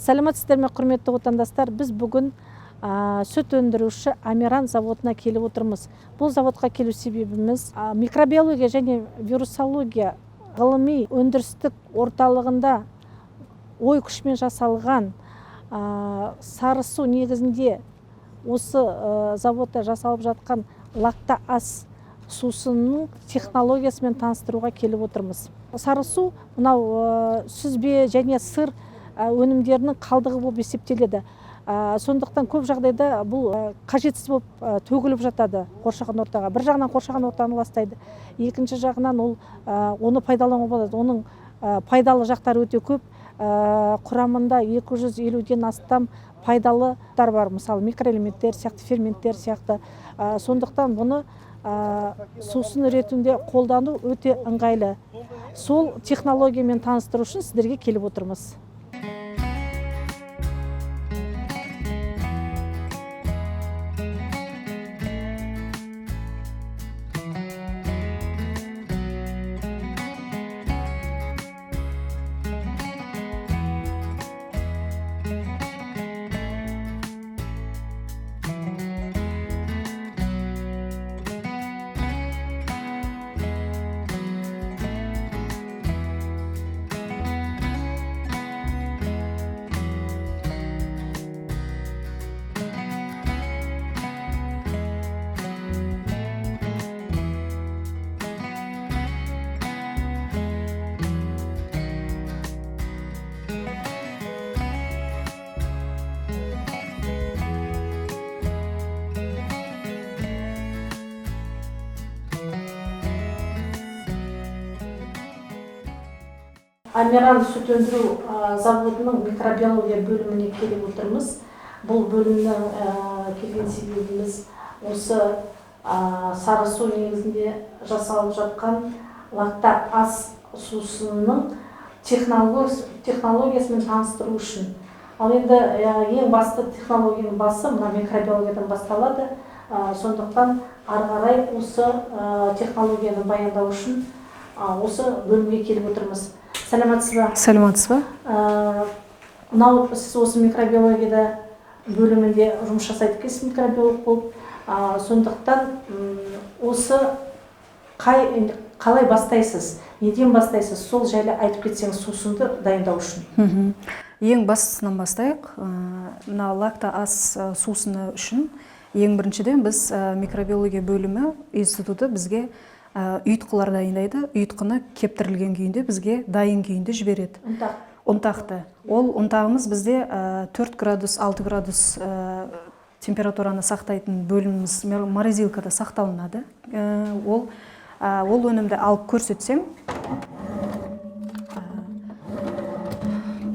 Сәлеметсіздер ме, құрметті отандастар? Біз бүгін сүт өндіруші Амиран заводына келіп отырмыз. Бұл заводқа келу себебіміз микробиология және вирусология ғылыми өндірістік орталығында ой күшімен жасалған сарысу негізінде осы заводта жасалып жатқан лакта ас сусынның технологиясымен таныстыруға келіп отырмыз. Сарысу мынау сүзбе және сыр өнімдерінің қалдығы болып есептеледі. Сондықтан көп жағдайда бұл қажетсіз болып төгіліп жатады қоршаған ортаға. Бір жағынан қоршаған ортаны ластайды, екінші жағынан оны пайдалануға болады. Оның пайдалы жақтары өте көп. Құрамында 250-ден астам пайдалылар бар, мысалы микроэлементтер сияқты, ферменттер сияқты. Сондықтан бұны сусын ретінде қолдану өте ыңғайлы. Сол технологиямен таныстыру үшін сіздерге келіп отырмыз. Амиран сүт өндіру заводының микробиология бөліміне келіп отырмыз. Бұл бөлімнің келген себебіміз осы сарысу негізінде жасалып жатқан лакта ас сусынның технологиясымен таныстыру үшін. Ал енді ең басты технологияның басы мына микробиологиядан басталады. Сондықтан ары қарай осы технологияны баяндау үшін осы бөлімге келіп отырмыз. Сәлеметсіз бе? Сәлеметсіз бе? Мынау сіз осы микробиологияда бөлімінде жұмыс жасайды екенсіз, микробиолог болып. Сондықтан осы қалай бастайсыз, неден бастайсыз, сол жайлы айтып кетсеңіз сусынды дайындау үшін. Ең бастысынан бастайық. Мына лакта ас сусыны үшін ең біріншіден біз микробиология бөлімі институты бізге ұйытқылар дайындайды. Ұйытқыны кептірілген күйінде бізге дайын күйінде жібереді. Ұнтақты. Ол ұнтағымыз бізде 4 градус, 6 градус температураны сақтайтын бөліміміз морозилкада сақталынады. Ол өнімді алып көрсетсем,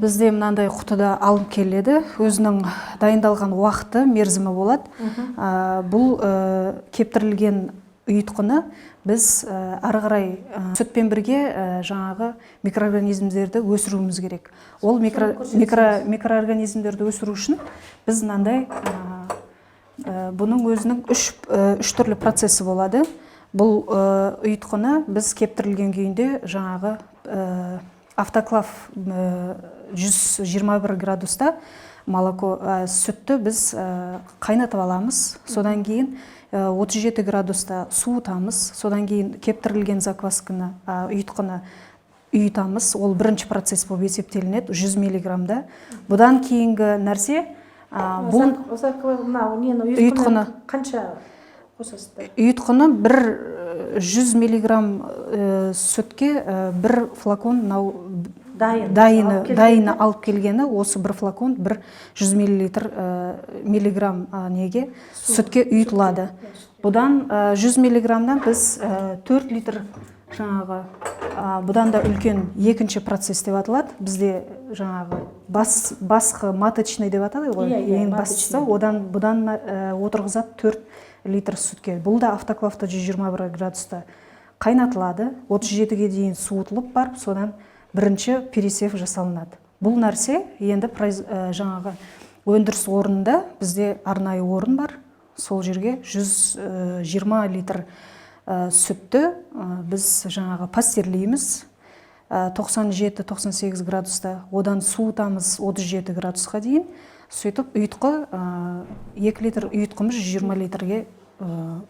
бізде мынандай құтыда алып келеді. Өзінің дайындалған уақыты, мерзімі болады. Бұл кептірілген ұйытқыны біз ары қарай сүтпен бірге жаңағы микроорганизмдерді өсіруіміз керек. Ол микроорганизмдерді өсіру үшін біз мынандай бұның өзінің үш түрлі процесі болады. Бұл ұйытқыны біз кептірілген күйінде жаңағы автоклав 121 градуста сүтті біз қайнатып аламыз. Содан кейін 37 градуста суытамыз. Содан кейін кептірілген заквасканы, ұйытқыны ұйытамыз. Ол бірінші процесс болып есептелінеді, 100 миллиграмда. Бұдан кейінгі нәрсе ұйытқыны қанша қосасыздар? Ұйытқыны 100 миллиграм сүтке бір флакон дайыны алып келгені, осы бір флакон 100 миллиграм неге сүтке ұйытылады. Бұдан 100 миллиграмдан біз 4 литр жаңағы, бұдан да үлкен екінші процесс деп аталады. Бізде жаңағы басқы маточный деп атады ғой, ең бастысы, бұдан отырғызады 4 литр сүтке. Бұл да автоклавта 121 градуста қайнатылады, 37-ге дейін суытылып барып, содан бірінші пересев жасалынады. Бұл нәрсе енді жаңағы өндіріс орнында бізде арнайы орын бар. Сол жерге 120 литр сүтті біз жаңағы пастерлейміз. 97-98 градуста, одан суытамыз 37 градусқа дейін. Сөйтіп ұйытқы 2 литр ұйытқымыз 20 литрге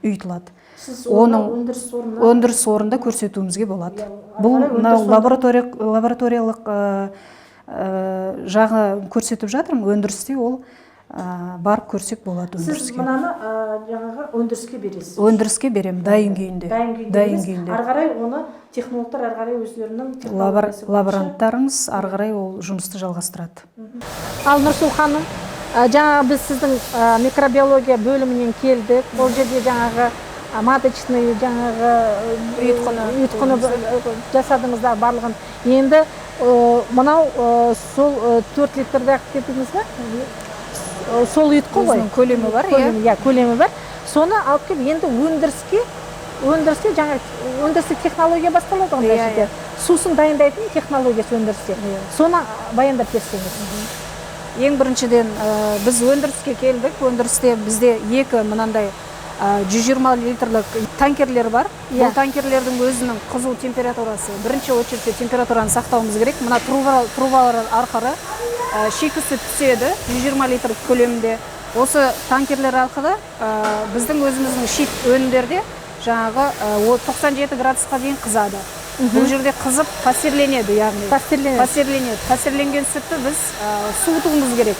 ұйытылады. Сіз Оның өндіріс орында көрсетуімізге болады. Бұл лабораториялық жағы көрсетіп жатырмын, өндірісте ол барып көрсек болады өндіріске. Сіз мынаны жаңағы өндіріске бересіз. Өндіріске берем, дайын күйінде. Дайын күйінде. Ары қарай оны технологтар ары қарай өздерінің лаборанттарымыз ары қарай ол жұмысты жалғастырады. Ал Нұрсұлу ханым, жаңағы біз сіздің микробиология бөлімінен келдік. Ол жерде жаңағы маточный жаңағы ұйытқыны жасадыңыздар барлығын. Енді мынау сол 4 литрді ақ кетіңіз бе? Сол ұйытқы ғой. Көлемі бар, көлемі бар. Соны алып келіп, енді өндірісте жаңа өндірістік технология басталады ғой жерде. Сусын дайындайтын технологиясы өндірісте. Соны баяндап берсеңіз. Ең біріншіден біз өндіріске келдік. Өндірісте бізде екі мынандай 120 литрлік танкерлер бар. Бұл танкерлердің өзінің қызу температурасы. Бірінші очередте температураны сақтауымыз керек. Мына трубалар арқылы шикісі түседі 120 литр көлемінде. Осы танкерлер арқылы біздің өзіміздің шик өнімдерде жаңағы 97 градусқа дейін қызады. Бұл жерде қызып пастерленеді, яғни пастерленген сүтті біз суытуымыз керек.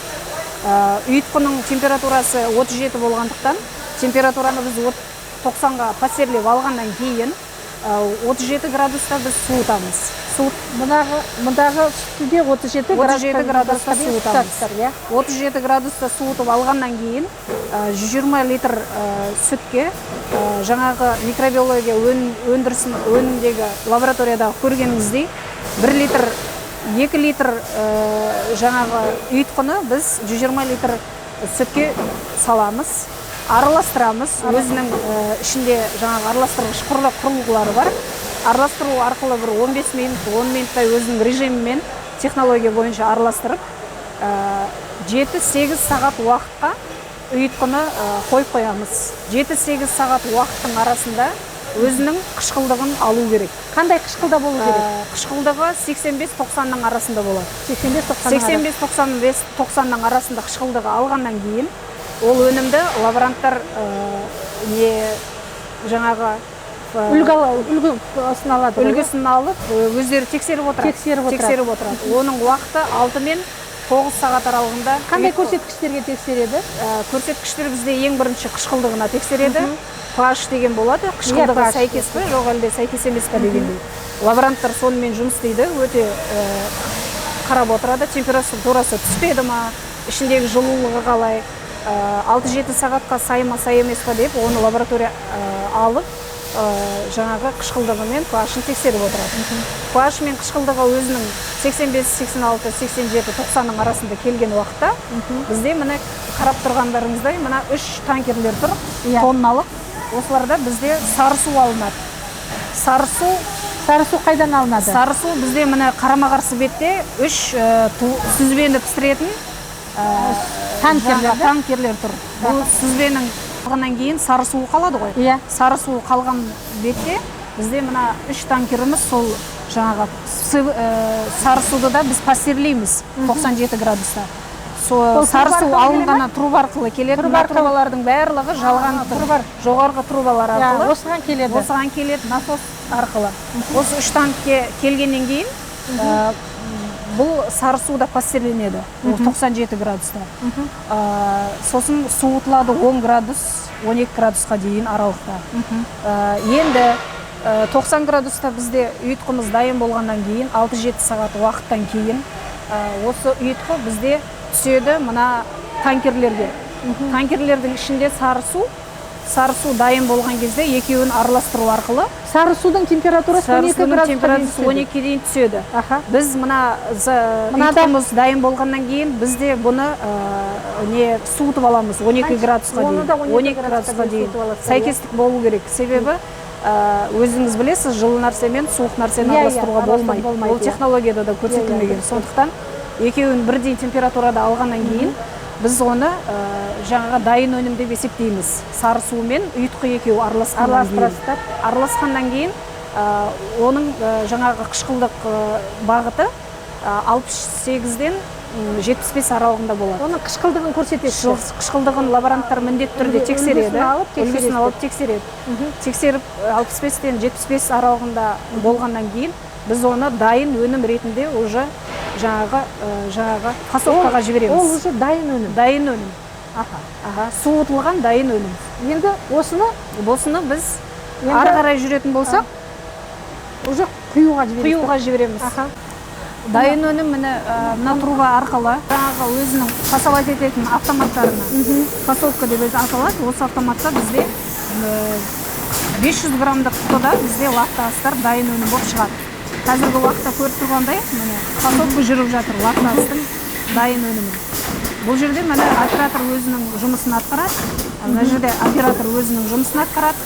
Ұйытқының температурасы 37 болғандықтан температураны біз 90-ға пастерлеп алғаннан кейін 37 градуста біз суытамыз. Мұндағы сүтті 37 градуста суытамыз. 37 градуста суытып алғаннан кейін 120 литр сүтке жаңағы микробиология өнімдегі лабораториядағы көргеніңіздей 1 литр, 2 литр жаңағы ұйытқыны біз 120 литр сүтке саламыз. Араластырамыз. Өзінің ішінде жаңағы араластырғыш құрылғылары бар. Араластыру арқылы бір 15 минут, 10 минуттай өзінің режимімен технология бойынша араластырып 7-8 сағат уақытқа ұйытқыны қойып қоямыз. 7-8 сағат уақыттың арасында өзінің қышқылдығын алу керек. Қандай қышқылда болу керек? Қышқылдығы 85-90-ның арасында болады. 85-90-ның арасында қышқылдығы алғаннан кейін ол өнімді лаборанттар жаңағы үлгісін алып, өздері тексеріп отырады. Оның уақыты 6 мен 9 сағат аралығында. Қандай көрсеткіштерге тексереді? Көрсеткіштер бізде ең бірінші қышқылдығына тексереді. pH деген болады. Қышқылдығы сәйкес пе, жоқ әлде сәйкес емес пе дегендей. Лаборанттар сонымен жұмыс істейді, өте қарап отырады. Температурасы түспеді ма, ішіндегі жылулығы қалай, 6-7 сағатқа сай ма, сай емес па деп, оны лаборатория алып, жаңағы қышқылдығы мен pH-ын тексеріп отырады. pH мен қышқылдығы өзінің 85, 86, 87, 90-ның арасында келген уақытта бізде міне қарап тұрғандарыңыздай мына 3 танкерлер тұр, тонналық. Осыларда бізде сары су алынады. Сары су қайдан алынады? Сары су бізде міне қарама-қарсы бетте 3 сүзбені пісіретін танкерлер тұр. Бұл сүзбенің қалғаннан кейін сары су қалады ғой. Сары су қалған бетте бізде мына 3 танкеріміз сол жаңағы сары суды да біз пастерлейміз 97 градуста. Сары су алынғаны труба арқылы келеді. Трубалардың барлығы жалған жоғарғы трубалар арқылы. Осыған келеді насос арқылы. Осы 3 танкке келгеннен кейін бұл сары суда пастерленеді 97 градуста. Сосын суытылады 10 градус, 12 градусқа дейін аралықта. Енді 90 градуста бізде ұйытқымыз дайын болғаннан кейін 6-7 сағат уақыттан кейін осы ұйытқы бізде түседі мына танкерлерге. Танкерлердің ішінде сары су дайын болған кезде екеуін араластыру арқылы сары судың температурасы 12 дейін түседі. Біз мына ұйытқымыз дайын болғаннан кейін бізде бұны суытып аламыз 12 градусқа дейін. Сәйкестік болу керек. Себебі өзіңіз білесіз, жылы нәрсемен суық нәрсені араластыруға болмайды. Ол технологияда да көрсетілмеген. Сондықтан екеуін бірдей температурада алғаннан кейін біз оны жаңағы дайын өнім деп есептейміз. Сары су мен ұйытқы екеуі араласқаннан кейін оның жаңағы қышқылдық бағыты 68-ден 75 аралығында болады. Оның қышқылдығын көрсетеді. Қышқылдығын лаборанттар міндетті түрде тексереді. Үлгісін алып тексереді. Тексеріп 65-тен 75 аралығында болғаннан кейін біз оны дайын өнім ретінде уже жаңағы фасовкаға жібереміз. Ол уже дайын өнім. Дайын өнім. Суытылған дайын өнім. Енді осыны біз ары қарай жүретін болсақ, уже құюға жібереміз. Дайын өнім мына труба арқылы жаңағы өзінің фасовать ететін автоматтарына, фасовка деп өзі аталады. Осы автоматта бізде 500 граммдық құтыда бізде лакта астар дайын өнім болып шығады. Қазіргі уақытта көріп тұрғандай, фасовка жүріп жатыр лакта астың дайын өнімі. Бұл жерде оператор өзінің жұмысын атқарады. Мына жерде оператор өзінің жұмысын атқарады.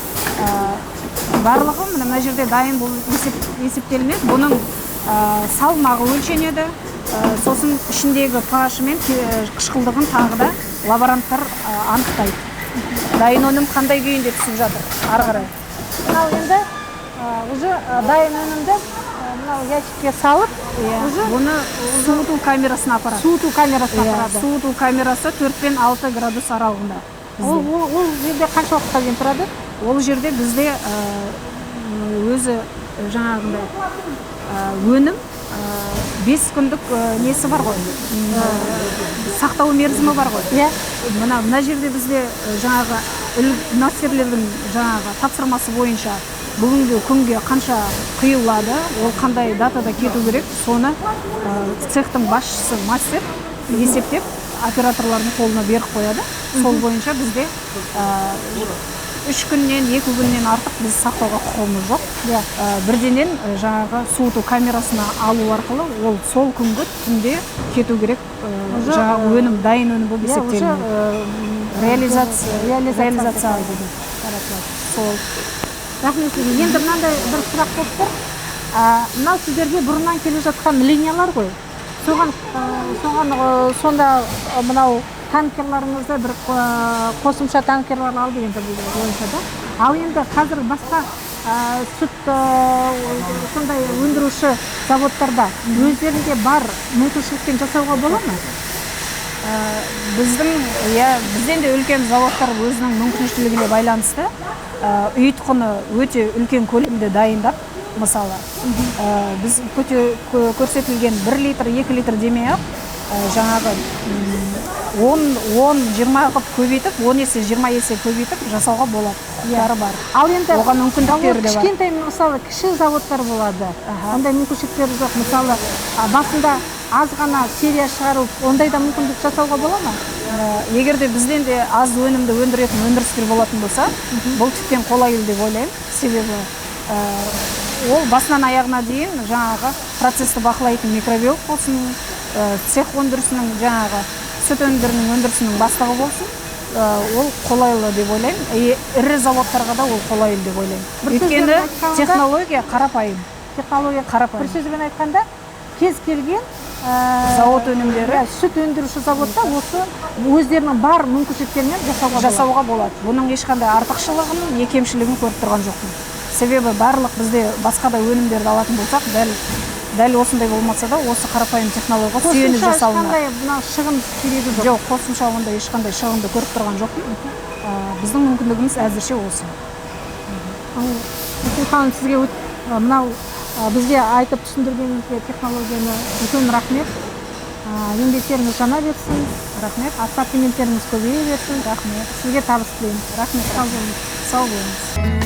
Барлығы мына жерде дайын болып есептелінеді. Бұның салмағы өлшенеді. Сосын ішіндегі pH мен қышқылдығын тағы да лаборанттар анықтайды. Дайын өнім қандай күйінде түсіп жатыр ары қарай. Мынау енді уже дайын өнімді мынау ящикке салып, бұны суыту камерасына апарады. Суыту камерасына апарады. Суыту камерасы 4-6 градус аралығында. Ол жерде қанша уақытқа дейін тұрады? Ол жерде бізде өзі жаңағындай өнім 5 күндік несі бар ғой, сақтау мерзімі бар ғой. Мына жерде бізде жаңағы нәсерлердің жаңағы тапсырмасы бойынша бүгінгі күнге қанша құйылады, ол қандай датада кету керек, соны цехтың басшысы мастер есептеп операторлардың қолына беріп қояды. Сол бойынша бізде 3 күннен 2 күннен артық біз сақтауға құқығымыз жоқ. Бірденен жаңағы суыту камерасына алу арқылы ол сол күнгі түнде кету керек. Жаңағы өнім дайын өнім болып есептелінеді. Реализация сол. Рахмет сізге. Енді мынандай бір сұрақ болып тұр. Мынау сіздерге бұрыннан келе жатқан линиялар ғой. Соған сонда мынау танкерларыңызды бір қосымша танкерлар алды енді бойынша да. Ал енді қазір басқа сүт сондай өндіруші заводтарда өздерінде бар мүмкіншілікпен жасауға бола ма? Бізден де үлкен заводтар өзінің мүмкіншілігіне байланысты ұйытқыны өте үлкен көлемде дайындап, мысалы, біз көрсетілген 1 литр, 2 литр демей-ақ, жаңағы 10-20 қып көбейтіп, 10 есе, 20 есе көбейтіп жасауға болады. Ал енді оған мүмкіндіктері де бар. Кішкентай, мысалы, кіші заводтар болады. Ондай мүмкіншіліктері жоқ. Мысалы, басында аз ғана серия шығарып, ондай да мүмкіндік жасауға бола ма? Егер де бізден де аз өнімді өндіретін өндірістер болатын болса, бұл тіптен қолайлы деп ойлаймын. Себебі ол басынан аяғына дейін жаңағы процесті бақылайтын микробиолог болсын, цех өндірісінің жаңағы сүт өндірісінің бастығы болсын, ол қолайлы деп ойлаймын. Ірі заводтарға да ол қолайлы деп ойлаймын. Өйткені технология қарапайым. Бір сөзбен айтқанда, кез келген завод өнімдері, сүт өндіруші заводта осы өздерінің бар мүмкіншіліктермен жасауға болады. Бұның ешқандай артықшылығын, кемшілігін көріп тұрған жоқпын. Себебі барлық бізде басқа да өнімдерді алатын болсақ, дәл осындай болмаса да, осы қарапайым технологияға сүйеніп жасалынады. Қосымша шығын керегі жоқ. Жоқ, қосымша ондай ешқандай шығынды көріп тұрған жоқпын. Біздің мүмкіндігіміз әзірше осы. Ханым, сізге мынау бізге айтып түсіндіргеніңізге технологияны үлкен рахмет. Еңбектеріңіз жана берсін. Рахмет. Ассортименттеріңіз көбейе берсін. Рахмет. Сізге табыс тілеймін. Рахмет. Сау болыңыз. Сау болыңыз.